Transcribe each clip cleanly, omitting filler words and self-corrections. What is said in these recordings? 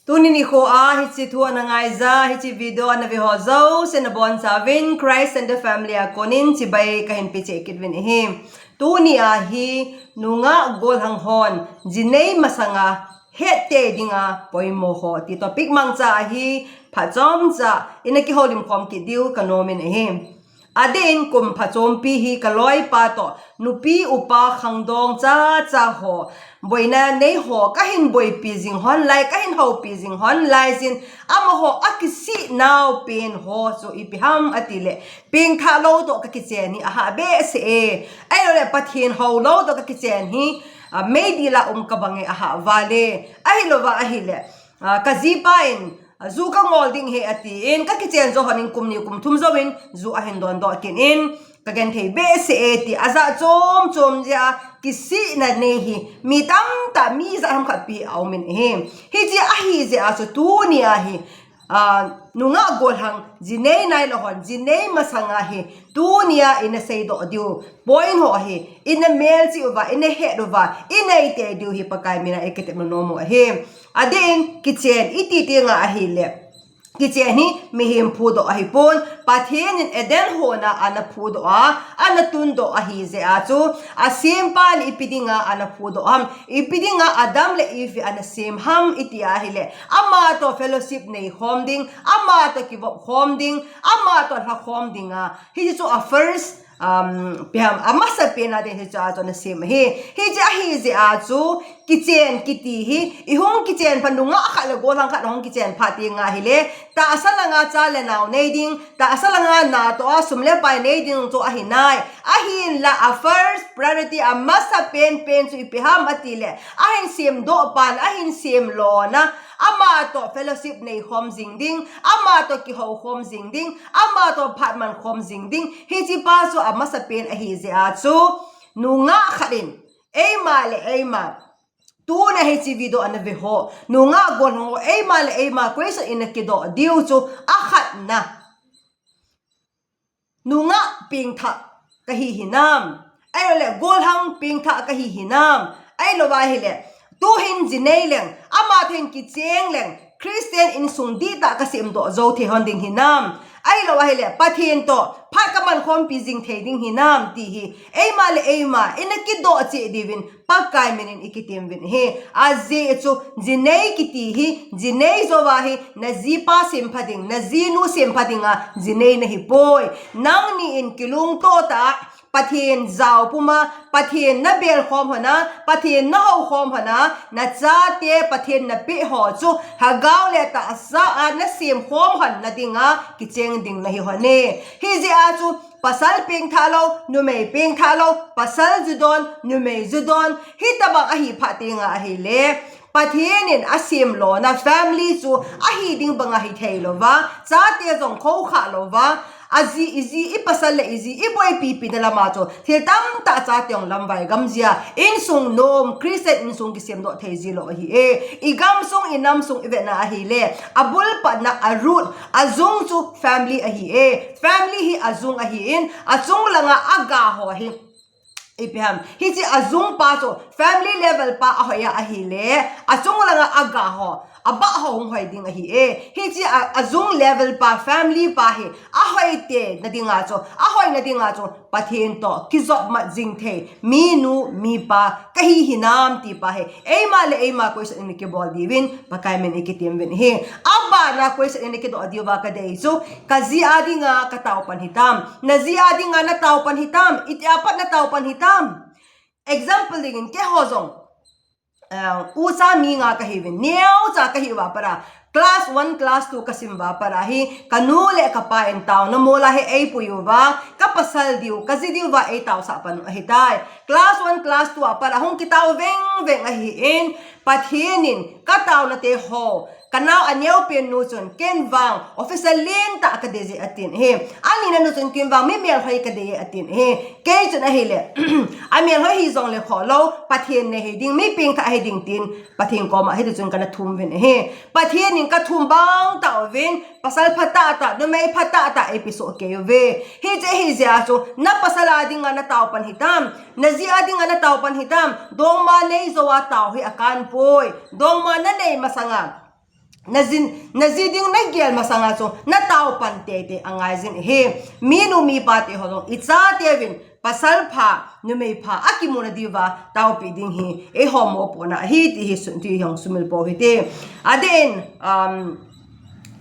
Tunin iko hiti tua na ngaiza hiti video na vihozo sinabon sa Vin Christ and the family akonin si bay kahin piche ikidvin ihim. Tuni hi nunga Gollhang hon Jinei Masanga hete dinga poimoho tito pigmang cha hi pachom cha inaki holim kom kidiu kanomin ihim. Adin kum pachom pi hi kaloi pato nupi upa khangdong cha cha ho boina nei ho kahin boi pizing hon lai kahin ho pizing hon lai sin ama ho akisi now pin ho so ipiham atile ping tha lo to ka kichen ni aha be se ai le pathin ho lo to ka kichen hi medila kabange aha vale ai lo va ahile kazipain zu ka ngolding he ati in ka kichen zo hanin kumni kum thum zo win zu ahin don do kin in kagen thei be se eti aza chom chom ja kisi na nehi mi tam ta mi za ham khat pi au min he hi ji ahi je aso tu ni ahi nunga Gollhang Jinei nai lo hon Jinei Masanga he tu nia in sei do diu point ho he in a mail ji over in a head over in a te diu hi pakai mina ekete no mo he adin kitchen iti ti nga ahile kitchen hi mihim phudo ahi pon pathin in eden hona ana phudo ana tundo ahi ze achu asim pan ipidinga ana phudo ipidinga adam le if ana sim ham iti ahile ama to fellowship nei homding ama to kibo homding ama to ha homdinga hi chu a first piham amasa pena de he cha na sim he ja hi ze achu kitchen kiti hi ihong kitchen panunga akhala Gollhang kha hong kitchen phati nga hile ta asalanga cha le naw nei ding ta asalanga na to asumle pai nei ding to ahinai ahin la a first priority amasa pen chu ipiham atile ahin sim do pan ahin sim lo na ama to fellowship nei hom jing ding ama to ki ho hom jing ding ama to phatman hom jing ding hi chi pa so amasa pen a hi ze a chu nunga kharin eima tu na hi chi video an ve ho nunga Gollhang eima question in kido diu chu akhat na nunga ping tha ka hi hinam ai le Gollhang ping tha ka hi hinam ai lo ba hi le tu hin Jinei leng ama then ki cheng leng Christian in sung di ta ka sim do zo the hon ding hinam ai lo wa hele pathin to phat ka man khom pi jing the ding hinam ti hi eima in ki do che divin pakai menin ikitim vin he aze chu Jinei kiti hi Jinei zo wa hi na ji pa sim phading na ji nu sim phadinga Jinei na hi poi nang ni in kilung to ta pathin zau puma pathin na bel khom hona pathin na ho khom hona na cha te pathin na pi ho chu hagaw le ta sa na sim khom hon na dinga kicheng ding na hi hone hi ji a chu pasal ping thalo nu mei ping thalo pasal judon nu mei judon hi tabak a hi phatinga a hi le pathin in asim lo na family chu a hi ding banga hi theilova cha te jong kho kha lova azi izi ipasal le izi iboy pipi de lama cho thil tam ta cha tyong lamwai gamjia in sung nom Christian in sung kisem do theji lo hi igam sung inam sung evena hi le abul pa na arut azung chu family a hi family hi azung a hi in achung langa aga ho hi ipiham hi chi azung pa cho family level pa ahoya a hi le achung langa aga ho aba hong hoi ding hi hi chi azung level pa family pa hi ahoi te na dinga cho ahoi na dinga cho pathin to kizop ma jing the mi nu mi pa kahi hinam ti pa he eima question in ke bol divin pakai men ikitim vin he aba na question in ke do adiwa ka dei so kazi adinga ka tau pan hitam na zi adinga na tau pan hitam itiapat na tau pan hitam example dingin ke hozong usa mi nga kahivin neo cha kahiwa para class 1 class 2 kasimba para hi kanule kapa en taw na mola he ei puyuwa kapasal diu kazidiu wa ei taw sa pan hitai class 1 class 2 para hong kitaw veng ahi in pathinin kataw na te ho kanao anyaw pen no chon ken wang officer len ta ka deje atin he ani na no chon ken wang mi mel hoi ka de atin he ke chon a hele amel hoi hi zong le kholo pathin ne he ding mi ping tha he ding tin pathin ko ma he chon kana thum ven he pathin in ka thum bang ta ven pasal phata ta no mai phata ta episode ke ve he je hi ja cho na pasala ding na taw pan hitam na ji ading na taw pan hitam dong ma nei zo wa taw hi akan poi dong ma na nei masanga naziding na gyal masanga so na tao pante te angai zin he minu mi pate ho itsa tevin pasal pha numei pha akimuna diva tao piding hi e homo pona hi ti sun ti hong sumil po hi te aden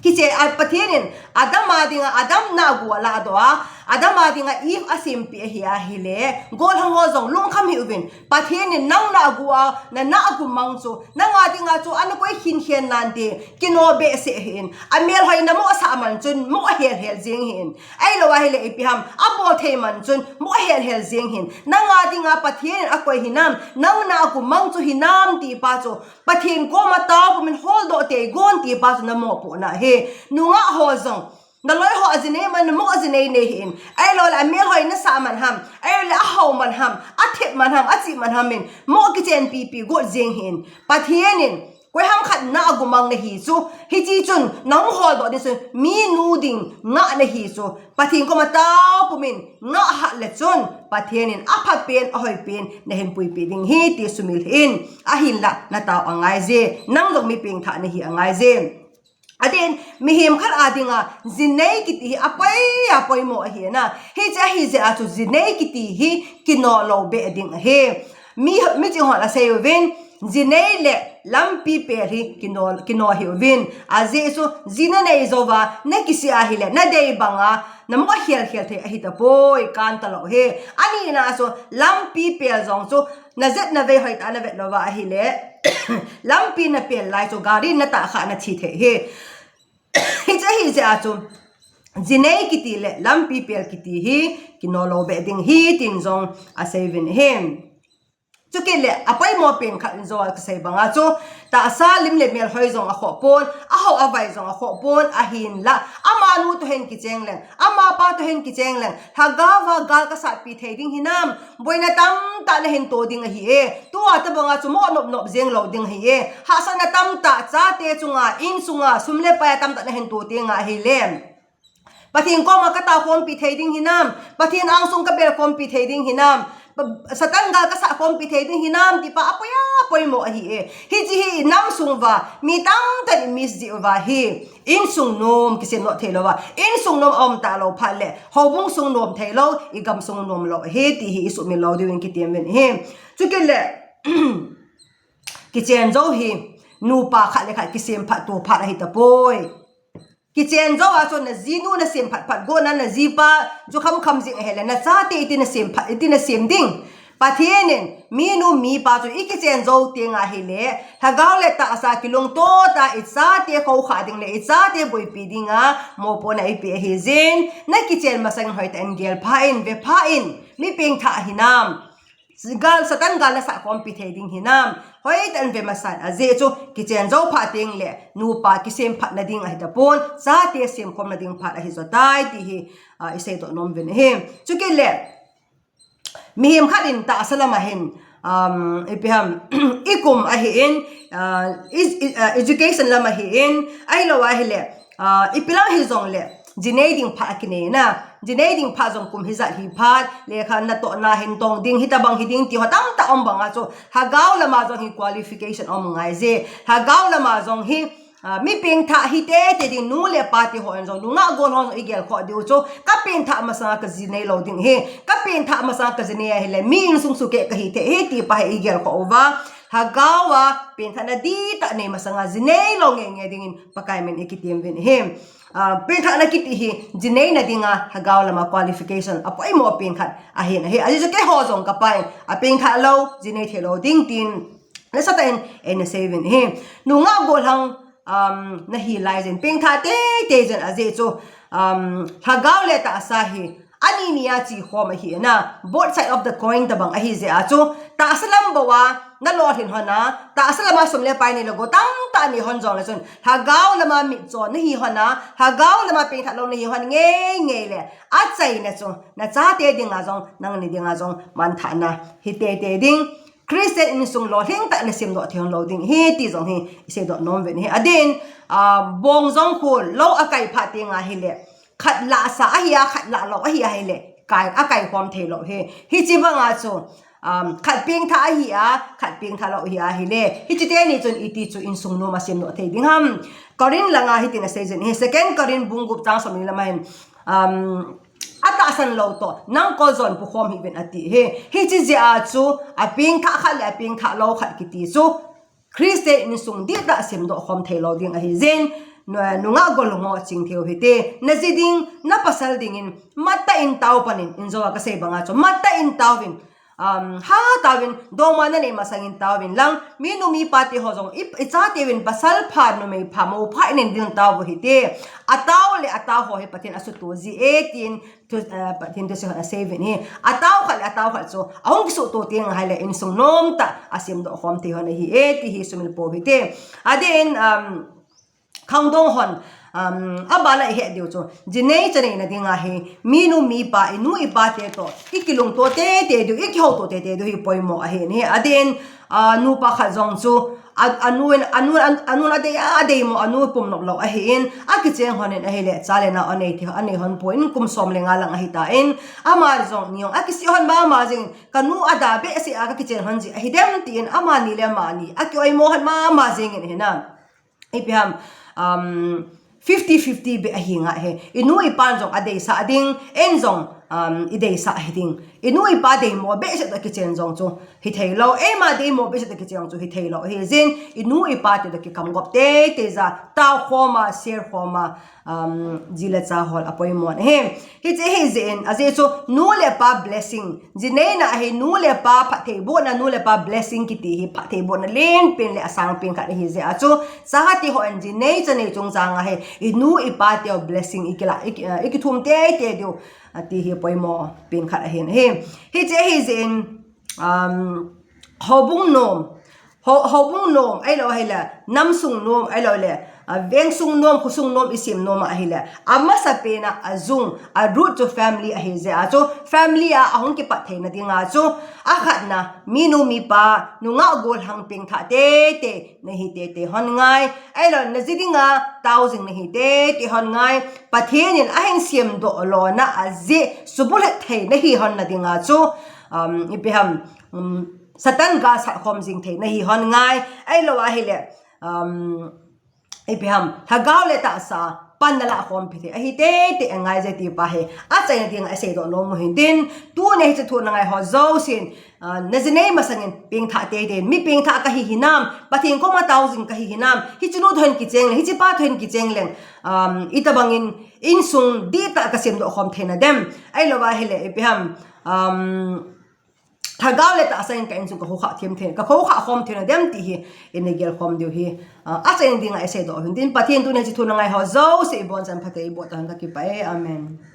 kiche al patienin adam adinga adam na gwala doa adam adinga if asim pi hi a hile Gollhang ho jong lung kham hi ubin patienin nang na gwa na agu mangso nang adinga chu an koi hin hian nan de kino be se hin amel hoi na mo sa man chun mo hel jing hin ai lo wa hile ipiham abo the man chun mo hel jing hin nang adinga patienin akoi hinam nang na agu mangso hinam ti pa chu patien ko ma taw min hol do te gon ti pa chu na mo po na he nunga ho zong na loi ho azine man mo azine ne hin ai lo la mel hoi na sa man ham ai la ho man ham a thep man ham a chi man ham min mo ki chen pi go jing hin pathianin koi ham khat na agumang na hi chu hi chi chun nang ho do dis mi nu ding nga na hi chu pathin ko mataw pumin nga ha le chun pathianin a phat pen a hoi pen na hen pui pi ding hi ti sumil hin a hin la na taw angai je nang dok mi ping tha na hi angai je aden mihim khat adinga Jinei kiti apai mo hi na he cha hi je a chu Jinei kiti hi kino lo be ding he mi chi ho la se ven Jinei le lampi pe hi kino hi ven aze so zina nei zova ne kisi a hi le na dei banga na mo hiel the a hi ta poi kan ta lo he ani na so lampi pe zong so na zet na ve hoi ta na vet lo wa hi le lampi na pe lai so gari na ta kha na chi the he hi ja chu Jinei kiti le lampi pel kiti hi kinolo be ding hi tin zong a saving him chukile apai mo pen khat zo ka sai banga chu ta sa lim le mel hoi zong a kho pon a ho avai zong a kho pon a hin la ama nu to hen ki cheng leng ama pa to hen ki cheng leng ha ga wa gal ka sa pi thei ding hinam boina tam ta na hen to ding hi e tu ata banga chu mo nop jeng lo ding hi e ha sa na tam ta cha te chunga in sunga sumle pa tam ta na hen to te nga hi lem pathin ko ma ka ta khom pi thei ding hinam pathin ang sung ka ber khom pi thei ding hinam satanggal ka sa khom pi thei ding hinam ti pa apoya poi mo hi e hi ji hi nam sung wa mi tang ta mis ji wa hi in sung nom ki se no thelo wa in sung nom om ta lo pha le hobung sung nom thelo i gam sung nom lo he ti hi su mi lo diwin ki tem ven he chu ke le ki chen zo hi nu pa kha le kha ki sem pha to pha hi ta poi ki chen zo a so na zinu na sem phat go na zipa jo kham jing hele na cha te ti na sem phat ti na sem ding pathianin minu mi pa chu iki chen zo te nga hele thagaw le ta sa kilong to ta itsa te kho kha ding le itsa te boi pi dinga mo po na ipi hi zin na ki chen masang hoi ta engel pha in ve pha in mi ping tha hinam gal satan gal na sa khom pi thei ding hinam hoi tan ve masan aze chu ki chen zo pha ting le nu pa ki sem phat na ding a hita pon sa te sem khom na ding phat a hi zo tai ti hi isei to nom ven he chu ke le mihim khatin ta salama hen ipiham ikum a hi in education lama hi in ai lo wa hi le ipilang hi zong le Jinei ding pha kine na Jinei ding pha zong kum hi za hi phat le khan na to na hin tong ding hi ta bang hi ding ti ho tam ta om banga chu ha gaw lama zong hi qualification om ngai je ha gaw lama zong hi mi ping tha hi te ding nu le pa ti ho en zong nu nga gon hon igel kho diu chu ka ping tha masanga ka Jinei lo ding he ka ping tha masanga ka Jinei hi le mi in sung su ke ka hi te he ti pa hi igel kho over hagawa ping tha na di ta ne masanga Jinei lo nge ding in pakai men ikitim ven hem ping tha na kiti hi Jinei na dinga hagaw lama qualification apoi mo ping khat a hin he aji ke ho zong ka pai a ping tha lo Jinei thelo ding tin na sa ten en seven he nu nga Gollhang na hi lai zen ping tha te zen aje chu hagaw le ta sa hi ani niya chi khom hi na both side of the coin ta bang a hi je a chu ta salam bawa na lo hin hona ta salama somle pai ni logo tang ta ni hon jong le chun ha gaw lama mi chon na hi hona ha gaw lama ping tha lo ni hon nge le a chai na chu na cha te ding a jong nang ni ding a jong man tha na hi te ding Christian in sung lo hing ta na sim do thion lo ding hi ti jong hi se do nom ven hi adin bong jong khul lo a kai pha te nga hi le khat la sa a hi a khat la lo a hi a hi le kai a kai khom the lo hi chi banga chu khat ping tha hi a khat ping tha lo hi a hi le hi chite ni chun iti chu in sung no ma sem no thei ding ham korin langa hi tin a sei jen hi second korin bungup chang som ni lama hin ata san lo to nang ko zon pu khom hi ben ati he hi chi je a chu a ping tha kha le ping tha lo khat ki ti chu Christian in sung di da sem do khom thei lo ding a hi zen nunga golongo ching theo hite na ziding na pasal ding in mata in tau panin in zo ka sei banga cho mata in tawin ha tawin do mana ne masangin tawin lang minu mi pati hojong icha tewin pasal pha no me pha mo pha inen din taw hite ataw le ataw ho he patin asu to ji 18 to patin to 7 he ataw khal cho ahong su to ting haile in sung nom ta asim do khom ti hon hi hi sumil po hite aden khang dong hon abala he dio cho jinei chane na dinga he minu mi pa inu ipa te to ikilung to te dio ikho to te dio hi poimo a he ni aden nu pa kha jong chu anu na de ade mo anu pum nok lo a he in a ki cheng honen a he le chale na anei thi anei hon point kum som le nga lang a hi ta in amar jong niong a ki si hon ba ma jing kanu ada be se a ka ki cheng hon ji a hi dem tin ama ni le ma ni a ki oi mo han ma jing in he na ipiam 50-50 be ahinga he inu ipan jong ade sa ading en jong ide sa heding inu ipa de mo be se da kitchen jong chu hi thailo e ma de mo be se da kitchen chu hi thailo he zin inu ipa te da ki kam gop te za ta khoma ser khoma jila cha hol appointment he hi che he zin aze chu nu le pa blessing jinei na he nu le pa phathe bo na nu le pa blessing ki ti hi phathe bo na len pen le asang pen ka hi ze a chu sa ha ti ho en jinei chane chung chang a he inu ipa te blessing ikila ikithum te dio ati hi poimo pen kha hen he hi che hi zin hobung nom ai lo hela namsung nom ai lo le veng sung nom khusung nom isim nom a hila amma sa pena azung a root to family a hize a cho family a ahong ki pathe na dinga cho a khat na minu mi pa nunga gol hang ping tha te nahi te hon ngai ai lo na jidinga thousand nahi te hon ngai pathen a hen siam do lo na aze subul the nahi hon na dinga cho ipeham satan ga sa khom jing the nahi hon ngai ai lo a hile ipeham thagaw le ta sa panala khom phi a hi te angai je ti pa he a chai na ding a se do no mo hin din tu ne hi chu na ngai ho zo sin na jinei masangin ping tha te mi ping tha ka hi hinam pathin ko ma thousand ka hi hinam hi chunu thon ki cheng le hi chi pa thon ki cheng leng itabangin in sung di ta ka sem do khom thena dem ai lo wa hele ipeham thagaw le ta asain ka insu ka ho kha them the ka ho kha khom the na dem ti hi in gel khom diu hi a chen ding a se do hin din pathin tu ne chi thu na ngai ho zo se bon chan phatei bo ta ka ki pai amen